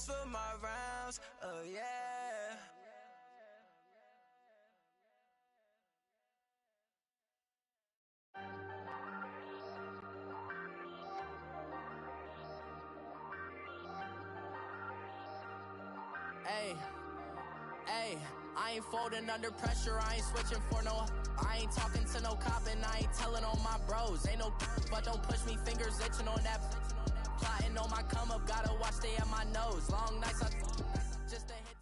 just for my rounds, oh yeah. Hey, I ain't folding under pressure, I ain't switching for no. I ain't talking to no cop and I ain't telling on my bros. Ain't no but don't push me, fingers itching on that. Plotting on my come up, gotta watch stay at my nose. Long nights, I just to hit.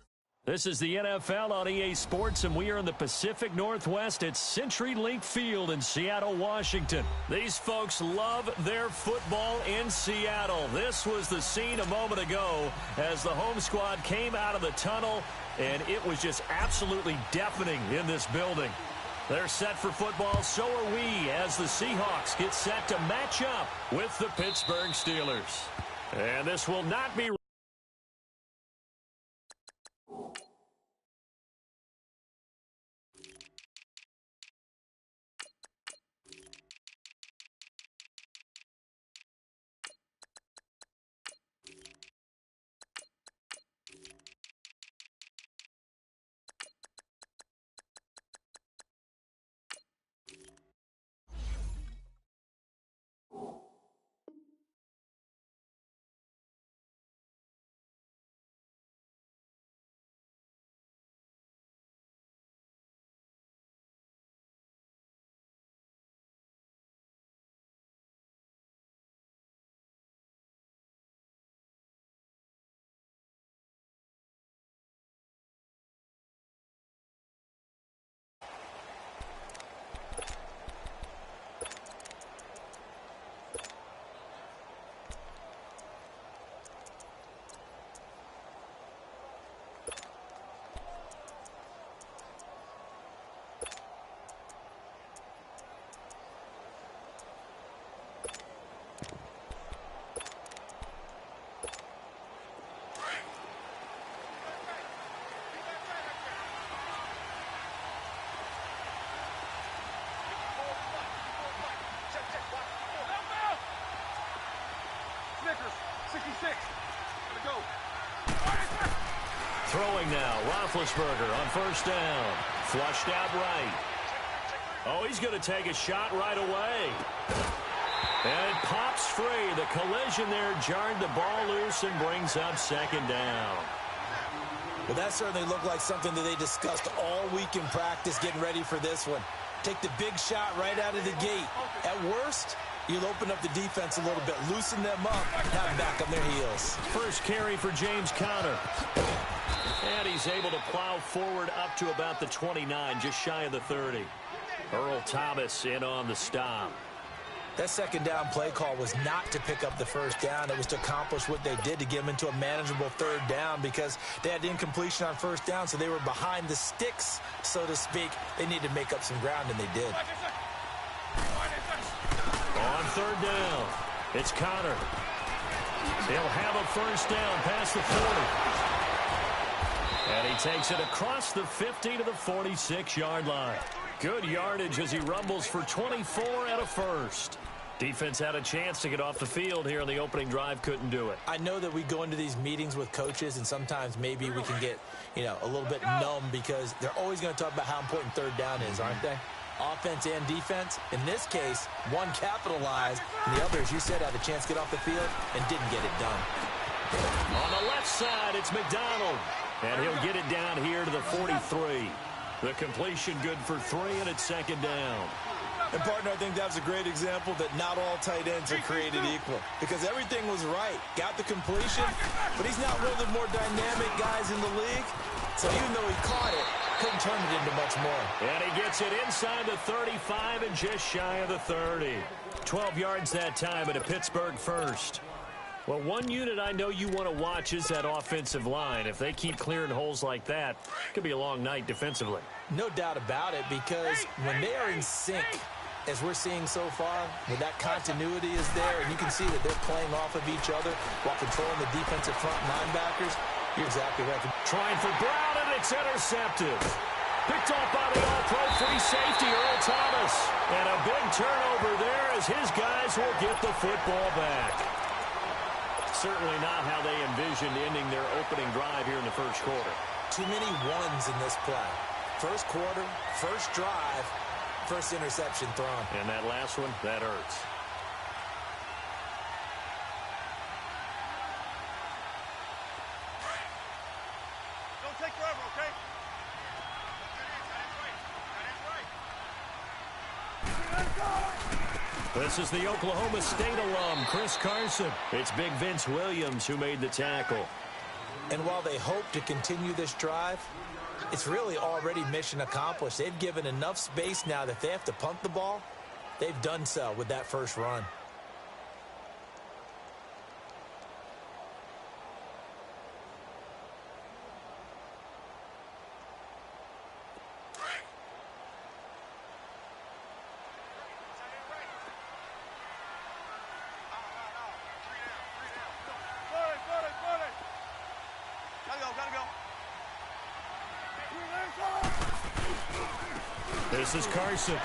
This is the NFL on EA Sports, and we are in the Pacific Northwest at CenturyLink Field in Seattle, Washington. These folks love their football in Seattle. This was the scene a moment ago as the home squad came out of the tunnel, and it was just absolutely deafening in this building. They're set for football, so are we, as the Seahawks get set to match up with the Pittsburgh Steelers. And this will not be... Throwing now, Roethlisberger on first down. Flushed out right. Oh, he's going to take a shot right away. And it pops free. The collision there jarred the ball loose and brings up second down. Well, that certainly looked like something that they discussed all week in practice getting ready for this one. Take the big shot right out of the gate. At worst, you'll open up the defense a little bit, loosen them up, not back on their heels. First carry for James Conner. And he's able to plow forward up to about the 29, just shy of the 30. Earl Thomas in on the stop. That second down play call was not to pick up the first down. It was to accomplish what they did, to get them into a manageable third down, because they had incompletion on first down, so they were behind the sticks, so to speak. They needed to make up some ground, and they did. On third down, it's Conner. He'll have a first down past the 40. And he takes it across the 50 to the 46-yard line. Good yardage as he rumbles for 24 and a first. Defense had a chance to get off the field here on the opening drive, couldn't do it. I know that we go into these meetings with coaches, and sometimes maybe we can get, a little bit numb, because they're always going to talk about how important third down is, aren't they? Offense and defense. In this case, one capitalized, and the other, as you said, had a chance to get off the field and didn't get it done. On the left side, it's McDonald. And he'll get it down here to the 43. The completion good for 3, and it's second down. And, partner, I think that was a great example that not all tight ends are created equal, because everything was right. Got the completion, but he's not one of the more dynamic guys in the league. So even though he caught it, couldn't turn it into much more. And he gets it inside the 35 and just shy of the 30. 12 yards that time, and a Pittsburgh first. Well, one unit I know you want to watch is that offensive line. If they keep clearing holes like that, it could be a long night defensively. No doubt about it, because when they are in sync, as we're seeing so far, when that continuity is there, and you can see that they're playing off of each other while controlling the defensive front linebackers, you're exactly right. Trying for Brown, and it's intercepted. Picked off by the all-pro free safety, Earl Thomas. And a big turnover there as his guys will get the football back. certainly not how they envisioned ending their opening drive here in the first quarter. Too many ones in this play. First quarter, first drive, first interception thrown. And that last one, that hurts. Don't take forever, okay? This is the Oklahoma State alum, Chris Carson. It's Big Vince Williams who made the tackle. And while they hope to continue this drive, it's really already mission accomplished. They've given enough space now that if they have to punt the ball, they've done so with that first run. This is Carson.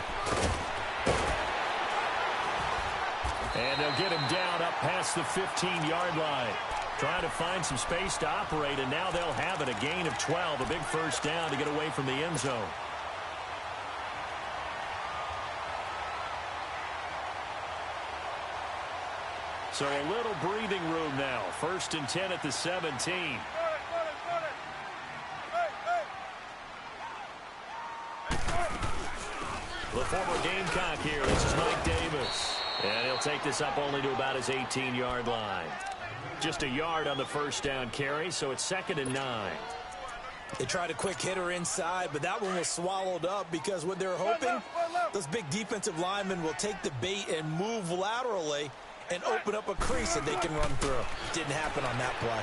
And they'll get him down up past the 15-yard line. Trying to find some space to operate, and now they'll have it. A gain of 12, a big first down to get away from the end zone. So a little breathing room now. 1st and 10 at the 17. The former Gamecock here. This is Mike Davis. And he'll take this up only to about his 18-yard line. Just a yard on the first down carry, so it's 2nd and 9. They tried a quick hitter inside, but that one was swallowed up because what they're hoping, those big defensive linemen will take the bait and move laterally and open up a crease that they can run through. Didn't happen on that play.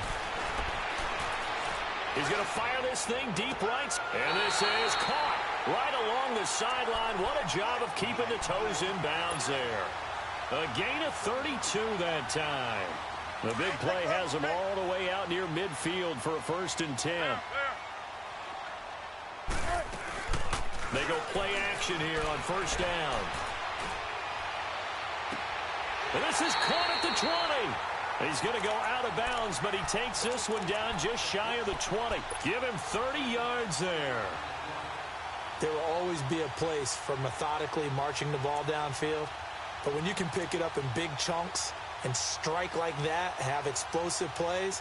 He's going to fire this thing deep right, and this is caught right along the sideline. What a job of keeping the toes in bounds there. A gain of 32 that time. The big play has them all the way out near midfield for a 1st and 10. They go play action here on 1st down. And this is caught at the 20. He's going to go out of bounds, but he takes this one down just shy of the 20. Give him 30 yards there. There will always be a place for methodically marching the ball downfield. But when you can pick it up in big chunks and strike like that, have explosive plays,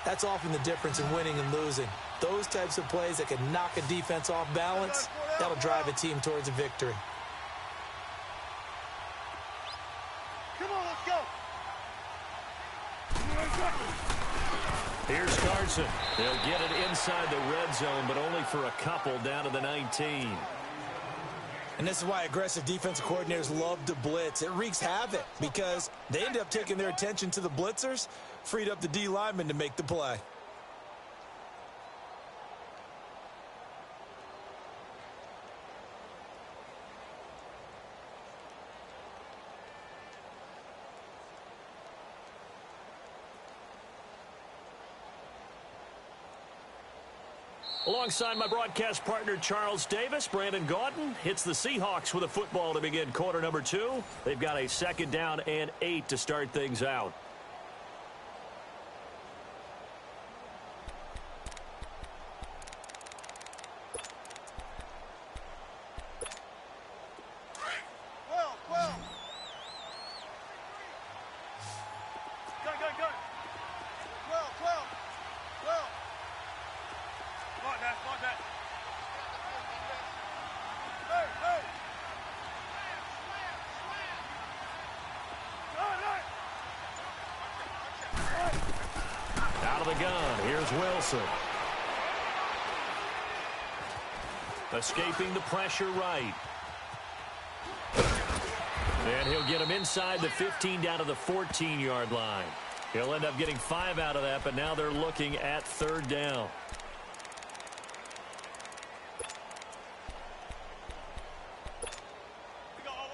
that's often the difference in winning and losing. Those types of plays that can knock a defense off balance, that'll drive a team towards a victory. Come on, let's go. Here's Carson. They'll get it inside the red zone, but only for a couple down to the 19. And this is why aggressive defensive coordinators love to blitz. It wreaks havoc because they end up taking their attention to the blitzers, freed up the D lineman to make the play. Alongside my broadcast partner, Charles Davis, Brandon Gaudin hits the Seahawks with a football to begin quarter number 2. They've got a 2nd down and 8 to start things out. Out of the gun, here's Wilson. Escaping the pressure right. And he'll get him inside the 15 down to the 14-yard line. He'll end up getting 5 out of that, but now they're looking at 3rd down.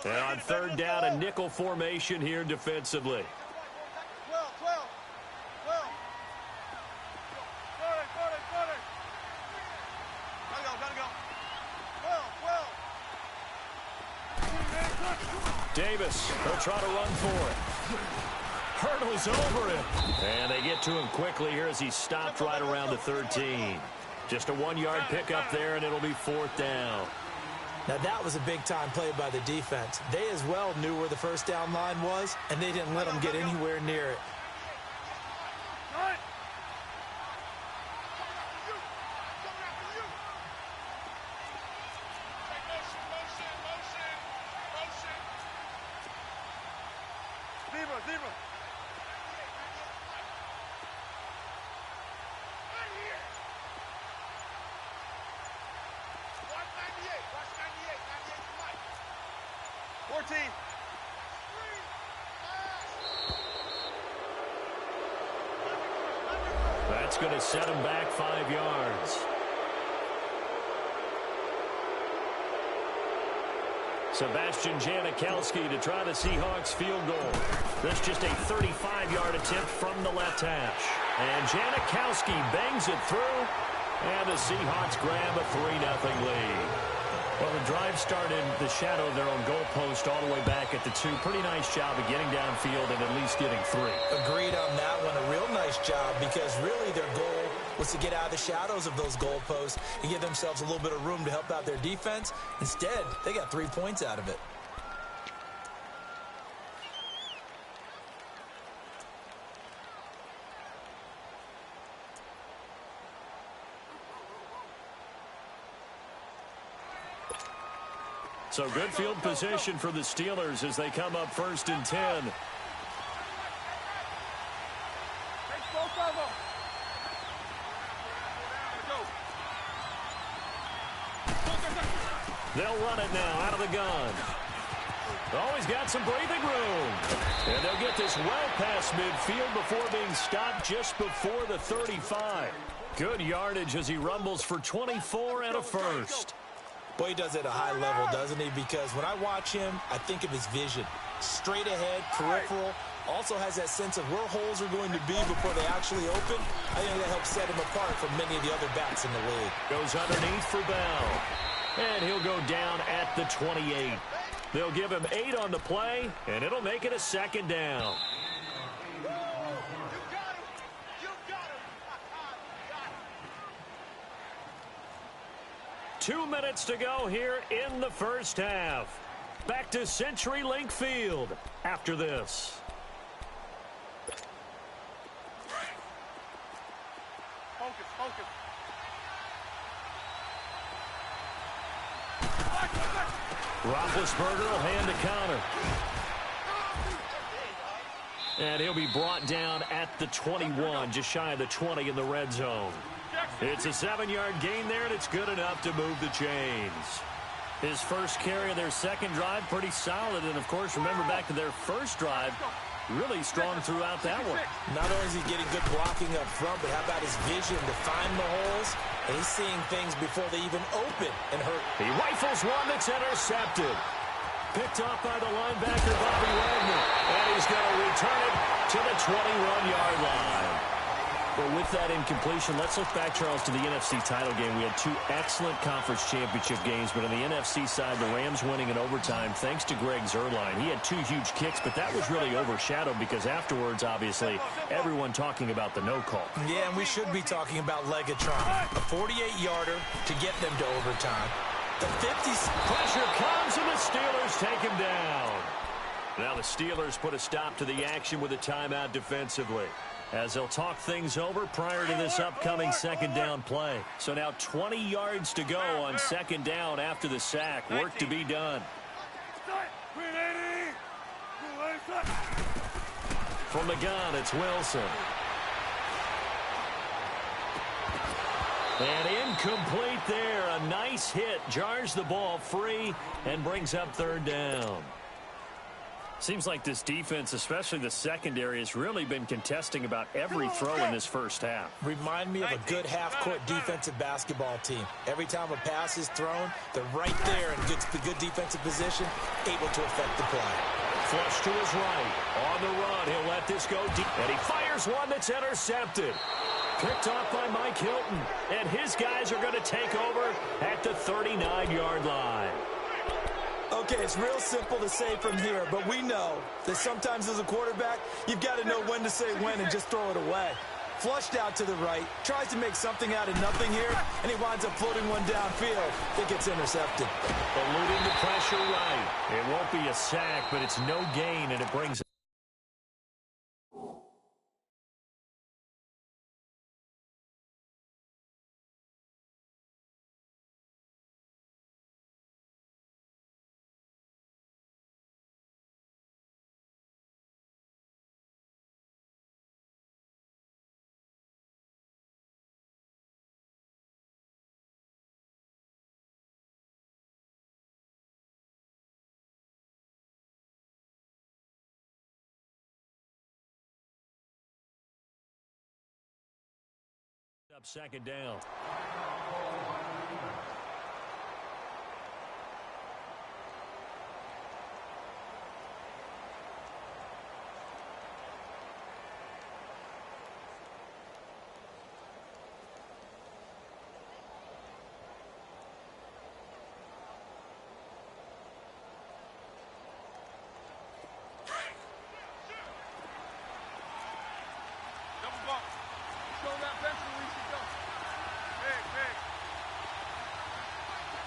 And on 3rd down, a nickel formation here defensively. Davis, he'll try to run for it. Hurdles over him. And they get to him quickly here as he stopped right around the 13. Just a 1-yard pickup there, and it'll be 4th down. Now, that was a big-time play by the defense. They as well knew where the first down line was, and they didn't let them get anywhere near it. Zebra. Watch 98. 14. That's going to set him back 5 yards. Sebastian Janikowski to try the Seahawks field goal. That's just a 35-yard attempt from the left hash. And Janikowski bangs it through, and the Seahawks grab a 3-0 lead. Well, the drive started the shadow of their own goalpost all the way back at the 2. Pretty nice job of getting downfield and at least getting 3. Agreed on that one. A real nice job because really their goal was to get out of the shadows of those goalposts and give themselves a little bit of room to help out their defense. Instead, they got 3 points out of it. So good field position for the Steelers as they come up 1st and 10. They'll run it now out of the gun. Oh, he's got some breathing room. And they'll get this well past midfield before being stopped just before the 35. Good yardage as he rumbles for 24 and a first. Boy, he does it at a high level, doesn't he? Because when I watch him, I think of his vision. Straight ahead, peripheral. Also has that sense of where holes are going to be before they actually open. I think that helps set him apart from many of the other backs in the league. Goes underneath for Bell. And he'll go down at the 28. They'll give him 8 on the play, and it'll make it a 2nd down. 2 minutes to go here in the first half. Back to CenturyLink Field after this. Focus. Roethlisberger will hand a counter. And he'll be brought down at the 21, just shy of the 20 in the red zone. It's a 7-yard gain there, and it's good enough to move the chains. His first carry of their second drive, pretty solid. And, of course, remember back to their first drive, really strong throughout that one. Not only is he getting good blocking up front, but how about his vision to find the holes? And he's seeing things before they even open and hurt. He rifles one that's intercepted. Picked off by the linebacker, Bobby Wagner. And he's going to return it to the 21-yard line. Well, with that incompletion, let's look back, Charles, to the NFC title game. We had 2 excellent conference championship games, but on the NFC side, the Rams winning in overtime thanks to Greg Zuerlein. He had 2 huge kicks, but that was really overshadowed because afterwards, obviously, everyone talking about the no call. Yeah, and we should be talking about Legatron. A 48-yarder to get them to overtime. The 50s. Pressure comes, and the Steelers take him down. Now the Steelers put a stop to the action with a timeout defensively, as they'll talk things over prior to this upcoming second down play. So now 20 yards to go on 2nd down after the sack. Work to be done. From the gun, it's Wilson. And incomplete there. A nice hit. Jars the ball free and brings up 3rd down. Seems like this defense, especially the secondary, has really been contesting about every throw in this first half. Remind me of a good half-court defensive basketball team. Every time a pass is thrown, they're right there in good defensive position, able to affect the play. Flush to his right. On the run, he'll let this go deep. And he fires one that's intercepted. Picked off by Mike Hilton. And his guys are going to take over at the 39-yard line. Okay, it's real simple to say from here, but we know that sometimes as a quarterback, you've got to know when to say when and just throw it away. Flushed out to the right, tries to make something out of nothing here, and he winds up floating one downfield that gets intercepted. Eluding the pressure right. It won't be a sack, but it's no gain, and it brings up second down. Double bump. Show that bench where we should go. Big, big.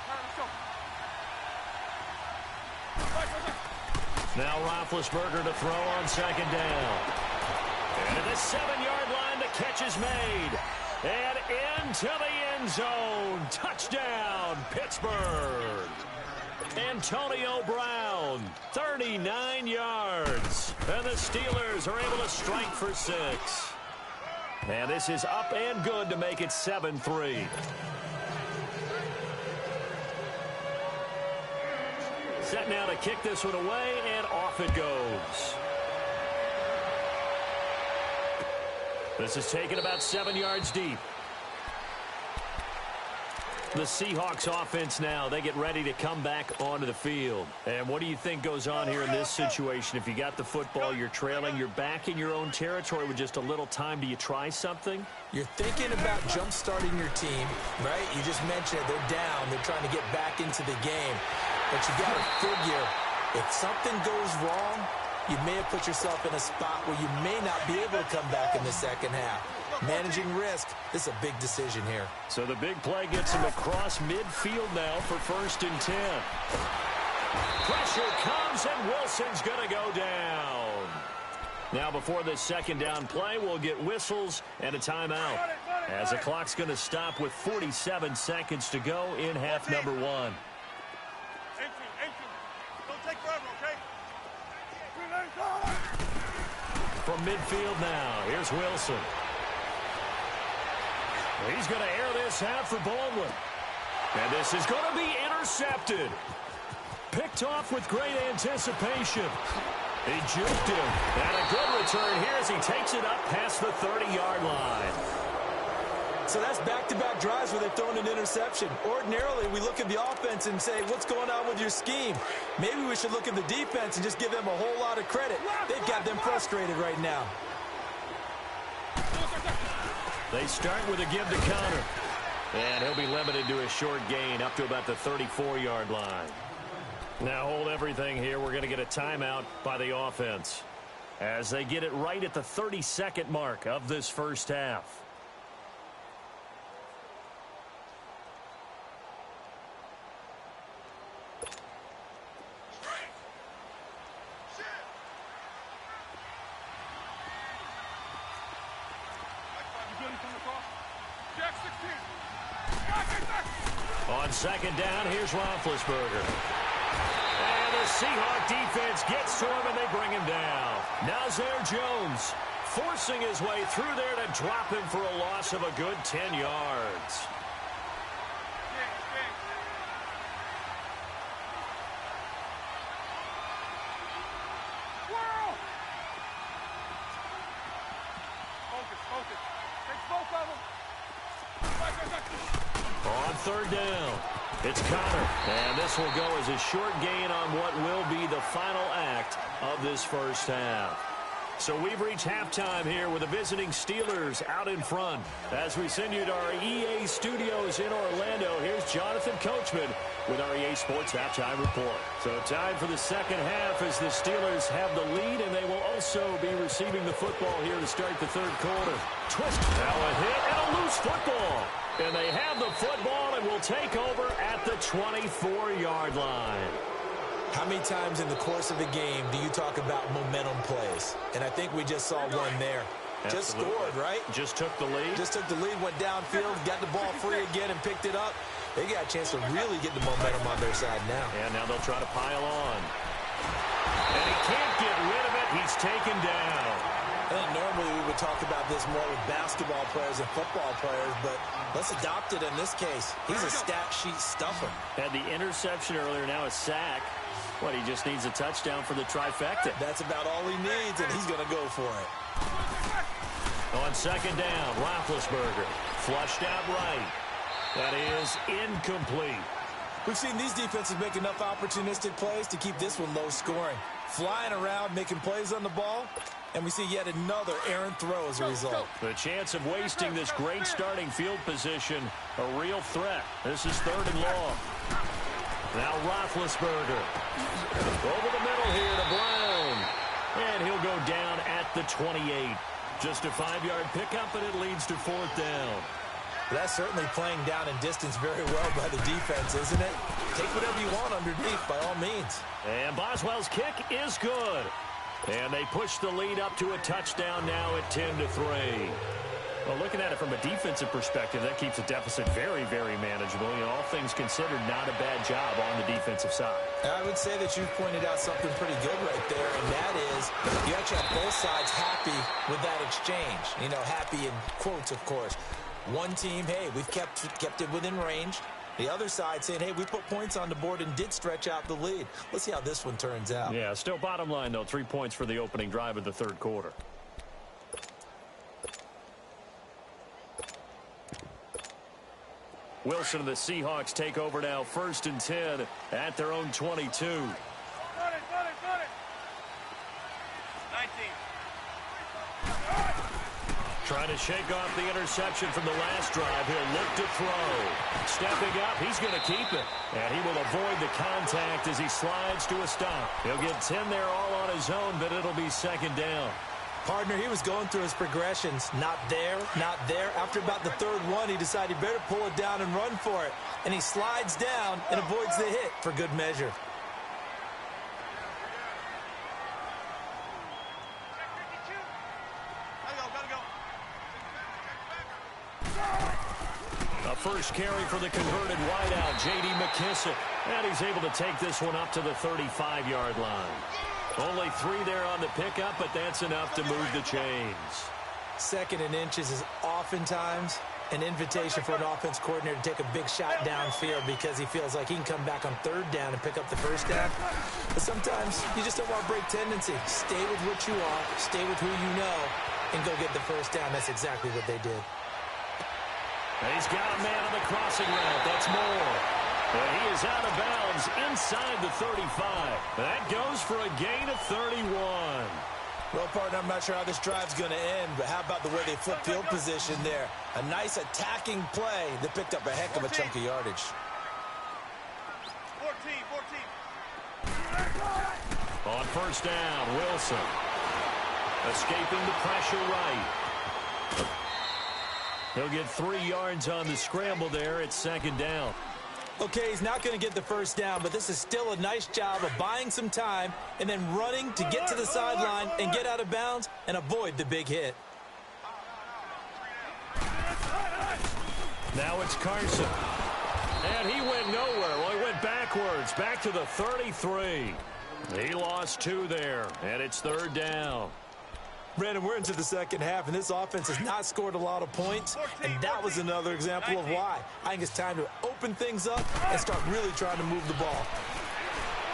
Let's go. Now Roethlisberger to throw on second down. And at the 7-yard line, the catch is made. And into the end zone. Touchdown, Pittsburgh. Antonio Brown, 39 yards. And the Steelers are able to strike for 6. And this is up and good to make it 7-3. Set now to kick this one away, and off it goes. This is taken about 7 yards deep. The Seahawks offense now, they get ready to come back onto the field. And what do you think goes on here in this situation? If you got the football, you're trailing, you're back in your own territory with just a little time. Do you try something? You're thinking about jump-starting your team, right? You just mentioned it. They're down. They're trying to get back into the game. But you got to figure, if something goes wrong, you may have put yourself in a spot where you may not be able to come back in the second half. Managing risk, this is a big decision here. So the big play gets him across midfield now for 1st and 10. Pressure comes, and Wilson's going to go down. Now before this second down play, we'll get whistles and a timeout, as the clock's going to stop with 47 seconds to go in half number 1. Don't take forever, okay? From midfield now, here's Wilson. He's going to air this out for Baldwin. And this is going to be intercepted. Picked off with great anticipation. He juked him. And a good return here as he takes it up past the 30-yard line. So that's back-to-back drives where they've thrown an interception. Ordinarily, we look at the offense and say, what's going on with your scheme? Maybe we should look at the defense and just give them a whole lot of credit. They've got them frustrated right now. They start with a give to counter. And he'll be limited to a short gain up to about the 34-yard line. Now hold everything here. We're going to get a timeout by the offense as they get it right at the 30-second mark of this first half. On second down, here's Roethlisberger. And the Seahawk defense gets to him, and they bring him down. Now Zare Jones forcing his way through there to drop him for a loss of a good 10 yards. On third down, it's Connor. And this will go as a short gain on what will be the final act of this first half. So we've reached halftime here with the visiting Steelers out in front. As we send you to our EA studios in Orlando, here's Jonathan Coachman with our EA Sports Halftime Report. So time for the second half as the Steelers have the lead, and they will also be receiving the football here to start the third quarter. Twist. Now a hit and a loose football. And they have the football and will take over at the 24-yard line. How many times in the course of a game do you talk about momentum plays? And I think we just saw one there. Absolutely. Just scored, right? Just took the lead. Just took the lead, went downfield, got the ball free again and picked it up. They got a chance to really get the momentum on their side now. And now they'll try to pile on. And he can't get rid of it. He's taken down. I think normally we would talk about this more with basketball players and football players, but let's adopt it in this case. He's a stat sheet stuffer. Had the interception earlier, now a sack. What, he just needs a touchdown for the trifecta. That's about all he needs, and he's going to go for it. On second down, Roethlisberger flushed out right. That is incomplete. We've seen these defenses make enough opportunistic plays to keep this one low scoring. Flying around, making plays on the ball, and we see yet another errant throw as a result. The chance of wasting this great starting field position, a real threat. This is third and long. Now Roethlisberger. Over the middle here to Brown. And he'll go down at the 28. Just a 5-yard pickup, and it leads to fourth down. That's certainly playing down in distance very well by the defense, isn't it? Take whatever you want underneath, by all means. And Boswell's kick is good. And they push the lead up to a touchdown now at 10-3. Well, looking at it from a defensive perspective, that keeps the deficit very, very manageable. You know, all things considered, not a bad job on the defensive side. I would say that you've pointed out something pretty good right there, and that is you actually have both sides happy with that exchange. You know, happy in quotes, of course. One team, hey, we've kept it within range. The other side saying, hey, we put points on the board and did stretch out the lead. Let's see how this one turns out. Yeah, still bottom line, though, 3 points for the opening drive of the third quarter. Wilson and the Seahawks take over now, 1st and 10 at their own 22. 19. Trying to shake off the interception from the last drive. He'll look to throw. Stepping up, he's going to keep it. And he will avoid the contact as he slides to a stop. He'll get 10 there all on his own, but it'll be second down. Partner, he was going through his progressions. Not there, not there. After about the third one, he decided he better pull it down and run for it. And he slides down and avoids the hit for good measure. A first carry for the converted wideout, J.D. McKissick. And he's able to take this one up to the 35-yard line. Only 3 there on the pickup, but that's enough to move the chains. Second and inches is oftentimes an invitation for an offense coordinator to take a big shot downfield because he feels like he can come back on third down and pick up the first down. But sometimes you just don't want to break tendency. Stay with what you are, stay with who you know, and go get the first down. That's exactly what they did. And he's got a man on the crossing route. That's Moore. And he is out of bounds inside the 35. That goes for a gain of 31. Well, partner, I'm not sure how this drive's going to end, but how about the way they flip field position there? A nice attacking play that picked up a heck of a chunk of yardage. 14. On first down, Wilson. Escaping the pressure right. He'll get 3 yards on the scramble there at second down. Okay, he's not going to get the first down, but this is still a nice job of buying some time and then running to get to the sideline and get out of bounds and avoid the big hit. Now it's Carson. And he went nowhere. Well, he went backwards, back to the 33. He lost 2 there, and it's third down. Brandon, we're into the second half, and this offense has not scored a lot of points, and that was another example of why. I think it's time to open things up and start really trying to move the ball.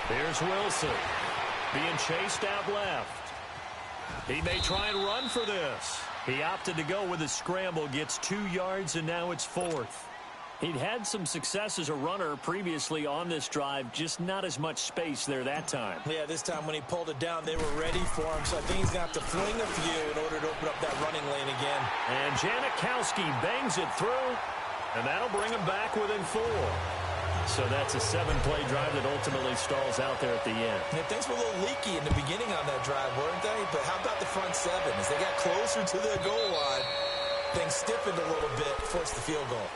Here's Wilson being chased out left. He may try and run for this. He opted to go with a scramble, gets 2 yards, and now it's fourth. He'd had some success as a runner previously on this drive, just not as much space there that time. Yeah, this time when he pulled it down, they were ready for him, so I think he's going to have to fling a few in order to open up that running lane again. And Janikowski bangs it through, and that'll bring him back within 4. So that's a 7-play drive that ultimately stalls out there at the end. Yeah, things were a little leaky in the beginning on that drive, weren't they? But how about the front 7? As they got closer to their goal line, things stiffened a little bit, forced the field goal.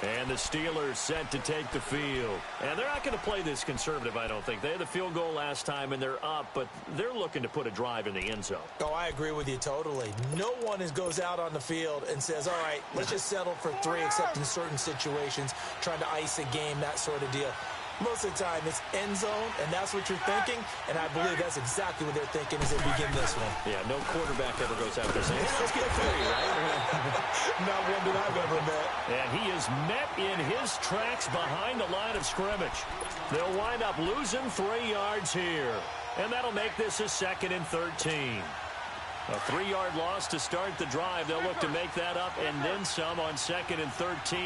And the Steelers set to take the field. And they're not going to play this conservative, I don't think. They had the field goal last time, and they're up, but they're looking to put a drive in the end zone. Oh, I agree with you totally. No one goes out on the field and says, all right, let's just settle for 3, except in certain situations, trying to ice a game, that sort of deal. Most of the time, it's end zone, and that's what you're thinking, and I believe that's exactly what they're thinking as they begin this one. Yeah, no quarterback ever goes out there saying, hey, let's get 3, right? Not one that I've ever met. And he is met in his tracks behind the line of scrimmage. They'll wind up losing 3 yards here, and that'll make this a 2nd and 13. A 3-yard loss to start the drive. They'll look to make that up and then some on 2nd and 13.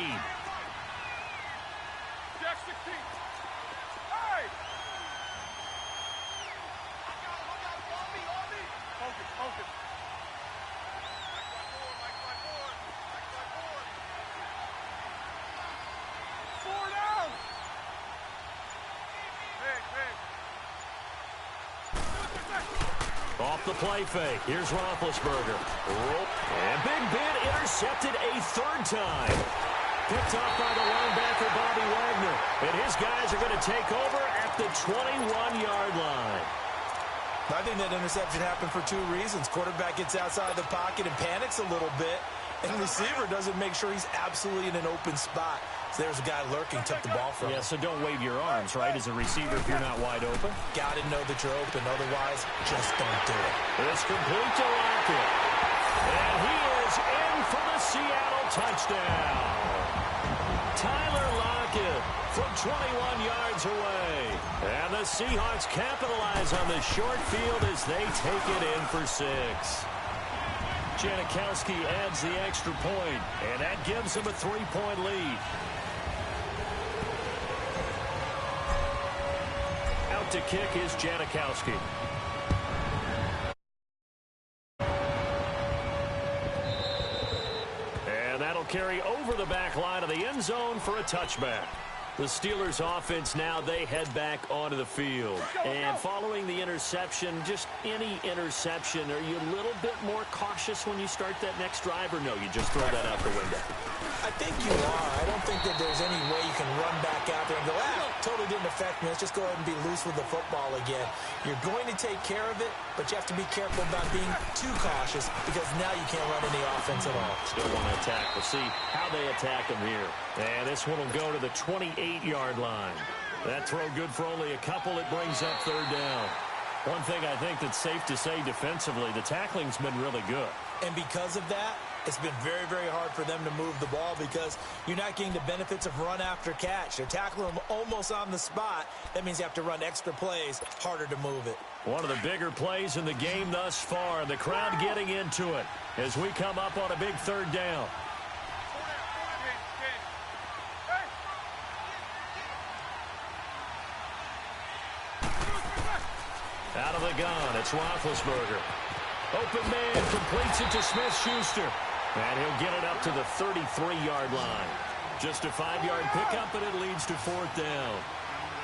Off the play fake. Here's Roethlisberger. And Big Ben intercepted a 3rd time. Picked off by the linebacker, Bobby Wagner. And his guys are going to take over at the 21-yard line. I think that interception happened for 2 reasons. Quarterback gets outside the pocket and panics a little bit. And receiver doesn't make sure he's absolutely in an open spot. So there's a guy lurking, took the ball from him. Yeah, so don't wave your arms, right, as a receiver if you're not wide open. Got to know that you're open. Otherwise, just don't do it. It's complete to Lockett. And he is in for the Seattle touchdown. Tyler Lockett from 21 yards away. And the Seahawks capitalize on the short field as they take it in for 6. Janikowski adds the extra point, and that gives him a 3-point lead. Out to kick is Janikowski. And that'll carry over the back line of the end zone for a touchback. The Steelers offense now, they head back onto the field. And following the interception, just any interception, are you a little bit more cautious when you start that next drive, or no, you just throw that out the window? I think you are. I don't think that there's any way you can run back out there and go, totally didn't affect me. Let's just go ahead and be loose with the football again. You're going to take care of it, but you have to be careful about being too cautious because now you can't run any offense at all. Still want to attack. We'll see how they attack him here. And this one will go to the 28-yard line. That throw good for only a couple. It brings up 3rd down. One thing I think that's safe to say defensively, the tackling's been really good. And because of that, it's been very, very hard for them to move the ball because you're not getting the benefits of run after catch. They're tackling them almost on the spot. That means you have to run extra plays, harder to move it. One of the bigger plays in the game thus far. The crowd getting into it as we come up on a big 3rd down. Out of the gun, it's Roethlisberger. Open man completes it to Smith-Schuster. And he'll get it up to the 33-yard line. Just a 5-yard pickup, and it leads to 4th down.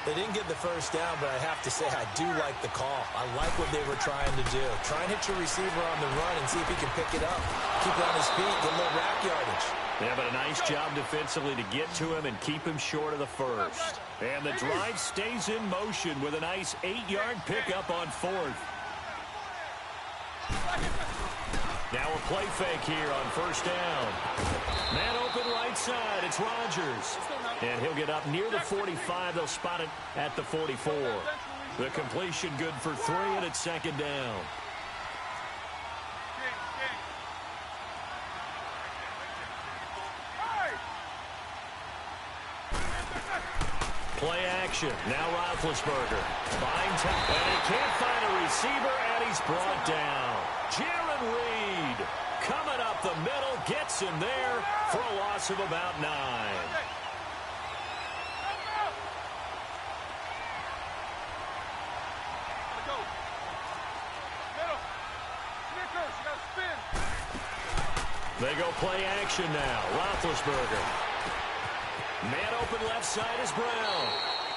They didn't get the first down, but I have to say I do like the call. I like what they were trying to do. Try and hit your receiver on the run and see if he can pick it up. Keep it on his feet, get a little rack yardage. Yeah, but a nice job defensively to get to him and keep him short of the first. And the drive stays in motion with a nice 8-yard pickup on 4th. Now a play fake here on 1st down. Man open right side. It's Rodgers. And he'll get up near the 45. They'll spot it at the 44. The completion good for 3, and it's 2nd down. Play action. Now Roethlisberger. Buying time. And he can't find a receiver, and he's brought down. Jaron Reed coming up the middle, gets him there for a loss of about 9. They go play action now. Roethlisberger. Man open left side is Brown.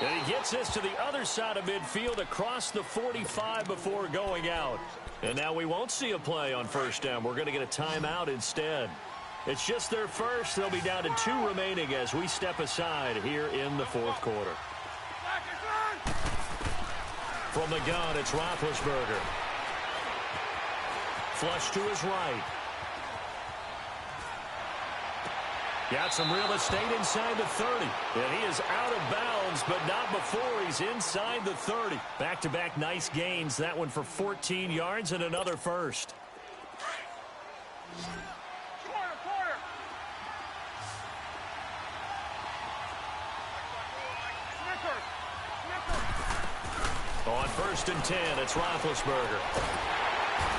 And he gets this to the other side of midfield across the 45 before going out. And now we won't see a play on first down. We're going to get a timeout instead. It's just their first. They'll be down to 2 remaining as we step aside here in the fourth quarter. From the gun, it's Roethlisberger. Flush to his right. Got some real estate inside the 30. And he is out of bounds, but not before he's inside the 30. Back-to-back nice gains. That one for 14 yards and another first. On 1st and 10, it's Roethlisberger.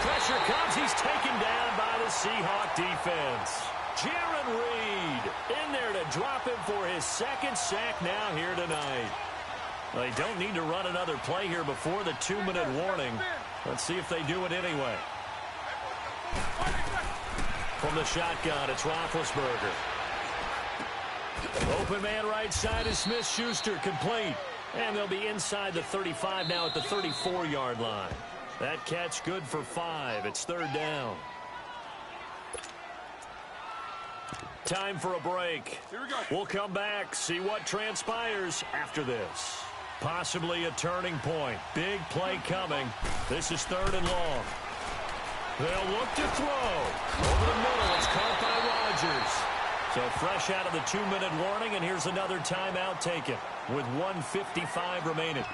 Pressure comes. He's taken down by the Seahawk defense. Jaron Reed in there to drop him for his 2nd sack now here tonight. They don't need to run another play here before the 2-minute warning. Let's see if they do it anyway. From the shotgun, it's Roethlisberger. Open man right side is Smith-Schuster, complete. And they'll be inside the 35 now at the 34-yard line. That catch good for 5. It's 3rd down. Time for a break. Here we go. We'll come back, see what transpires after this. Possibly a turning point. Big play coming. This is 3rd and long. They'll look to throw. Over the middle, it's caught by Rodgers. So fresh out of the 2-minute warning, and here's another timeout taken with 1:55 remaining.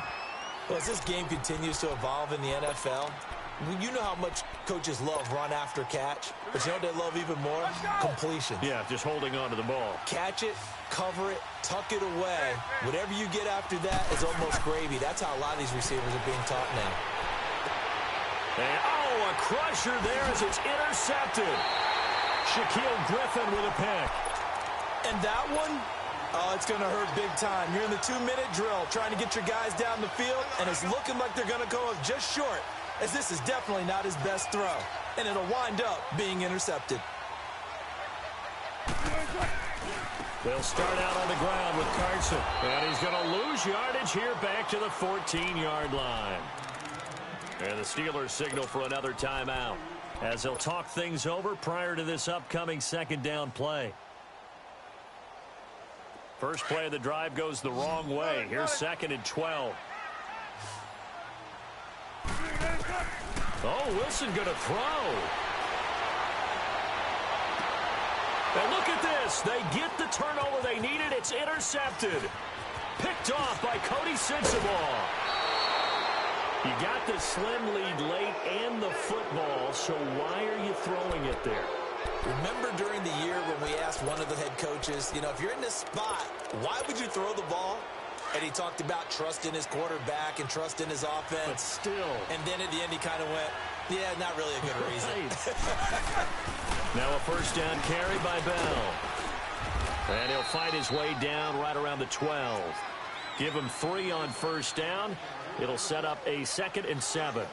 Well, as this game continues to evolve in the NFL, you know how much coaches love run after catch, but you know what they love even more? Completion. Yeah, just holding on to the ball. Catch it, cover it, tuck it away. Whatever you get after that is almost gravy. That's how a lot of these receivers are being taught now. And, a crusher there as it's intercepted. Shaquille Griffin with a pick. And that one, it's going to hurt big time. You're in the 2-minute drill trying to get your guys down the field, and it's looking like they're going to go up just short, as this is definitely not his best throw. And it'll wind up being intercepted. They'll start out on the ground with Carson. And he's going to lose yardage here back to the 14-yard line. And the Steelers signal for another timeout as they'll talk things over prior to this upcoming 2nd down play. First play of the drive goes the wrong way. Here's 2nd and 12. Oh, Wilson going to throw. And look at this. They get the turnover they needed. It's intercepted. Picked off by Cody Sensabaugh. You got the slim lead late and the football, so why are you throwing it there? Remember during the year when we asked one of the head coaches, if you're in this spot, why would you throw the ball? And he talked about trust in his quarterback and trust in his offense. But still. And then at the end he kind of went, yeah, not really a good reason. Now a 1st down carry by Bell. And he'll fight his way down right around the 12. Give him 3 on 1st down. It'll set up a 2nd and 7.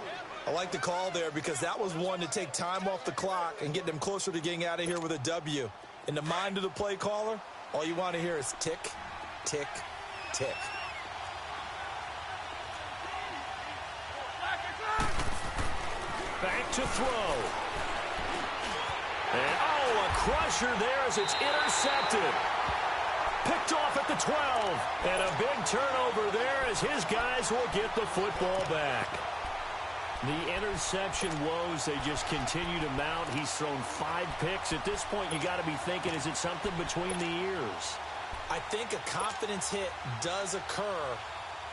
I like the call there because that was one to take time off the clock and get them closer to getting out of here with a W. In the mind of the play caller, all you want to hear is tick, tick, tick. Back to throw. And, a crusher there as it's intercepted. Picked off at the 12. And a big turnover there as his guys will get the football back. The interception woes, they just continue to mount. He's thrown 5 picks. At this point, you got to be thinking, is it something between the ears? I think a confidence hit does occur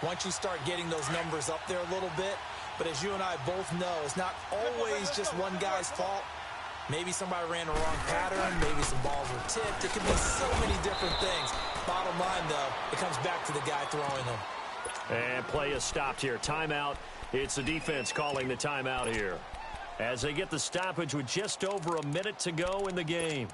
once you start getting those numbers up there a little bit. But as you and I both know, it's not always just one guy's fault. Maybe somebody ran the wrong pattern. Maybe some balls were tipped. It could be so many different things. Bottom line, though, it comes back to the guy throwing them. And play is stopped here. Timeout. It's the defense calling the timeout here as they get the stoppage with just over a minute to go in the game.